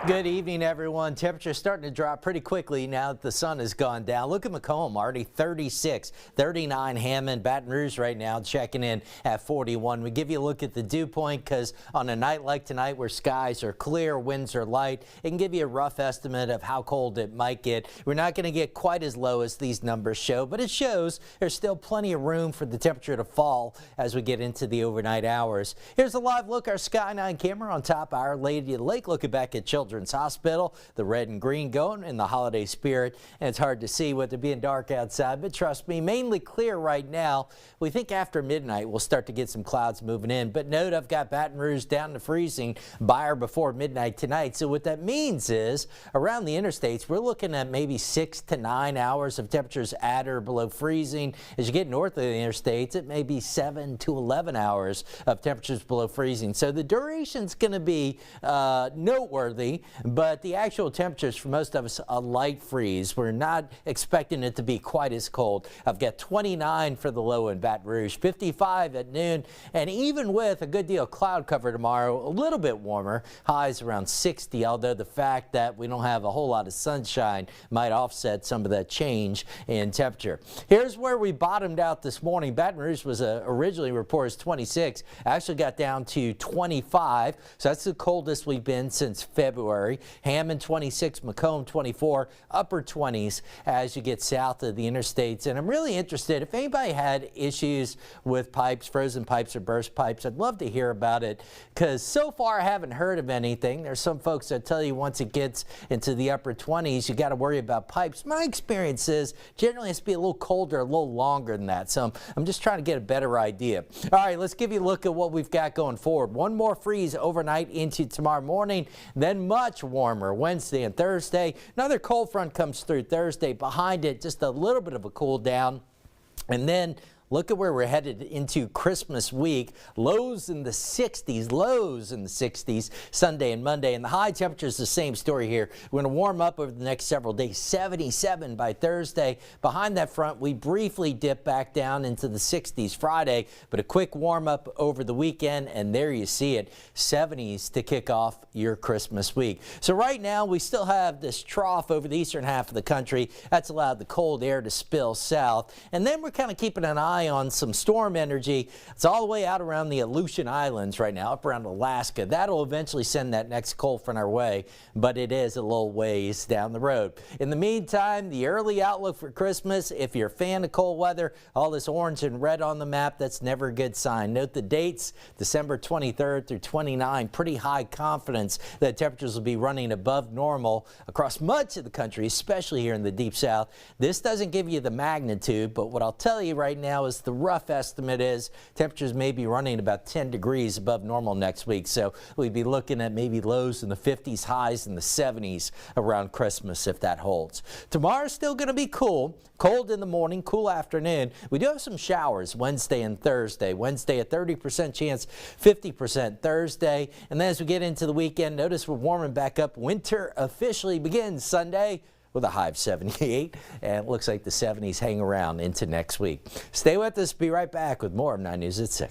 Good evening, everyone. Temperature's starting to drop pretty quickly now that the sun has gone down. Look at Macomb, already 36, 39 Hammond, Baton Rouge right now checking in at 41. We give you a look at the dew point because on a night like tonight where skies are clear, winds are light, it can give you a rough estimate of how cold it might get. We're not going to get quite as low as these numbers show, but it shows there's still plenty of room for the temperature to fall as we get into the overnight hours. Here's a live look, our Sky 9 camera on top of Our Lady of the Lake, looking back at Children's Hospital, the red and green going in the holiday spirit, and it's hard to see with it being dark outside, but trust me, mainly clear right now. We think after midnight we'll start to get some clouds moving in, but note I've got Baton Rouge down to freezing by or before midnight tonight. So what that means is around the interstates we're looking at maybe 6 to 9 hours of temperatures at or below freezing. As you get north of the interstates, it may be 7 to 11 hours of temperatures below freezing. So the duration's going to be noteworthy, but the actual temperatures for most of us a light freeze. We're not expecting it to be quite as cold. I've got 29 for the low in Baton Rouge, 55 at noon, and even with a good deal of cloud cover tomorrow, a little bit warmer, highs around 60, although the fact that we don't have a whole lot of sunshine might offset some of that change in temperature. Here's where we bottomed out this morning. Baton Rouge was originally reported as 26, actually got down to 25, so that's the coldest we've been since February. Hammond 26, Macomb 24, upper 20s as you get south of the interstates. And I'm really interested if anybody had issues with pipes, frozen pipes or burst pipes. I'd love to hear about it because so far I haven't heard of anything. There's some folks that tell you once it gets into the upper 20s you got to worry about pipes. My experience is generally it's be a little colder, a little longer than that. So I'm just trying to get a better idea. All right, let's give you a look at what we've got going forward. One more freeze overnight into tomorrow morning, then much warmer Wednesday and Thursday. Another cold front comes through Thursday. Behind it, just a little bit of a cool down. And then look at where we're headed into Christmas week. Lows in the 60s, Sunday and Monday. And the high temperature is the same story here. We're going to warm up over the next several days. 77 by Thursday. Behind that front, we briefly dip back down into the 60s Friday, but a quick warm up over the weekend, and there you see it. 70s to kick off your Christmas week. So right now, we still have this trough over the eastern half of the country. That's allowed the cold air to spill south. And then we're kind of keeping an eye on some storm energy. It's all the way out around the Aleutian Islands right now, up around Alaska. That'll eventually send that next cold front our way, but it is a little ways down the road. In the meantime, the early outlook for Christmas, if you're a fan of cold weather, all this orange and red on the map, that's never a good sign. Note the dates, December 23rd through 29, pretty high confidence that temperatures will be running above normal across much of the country, especially here in the deep south. This doesn't give you the magnitude, but what I'll tell you right now is the rough estimate is temperatures may be running about 10 degrees above normal next week. So we'd be looking at maybe lows in the 50s, highs in the 70s around Christmas if that holds. Tomorrow's still going to be cool. Cold in the morning, cool afternoon. We do have some showers Wednesday and Thursday. Wednesday a 30% chance, 50% Thursday. And then as we get into the weekend, notice we're warming back up. Winter officially begins Sunday with a high of 78, and it looks like the 70s hang around into next week. Stay with us. Be right back with more of 9 News at 6.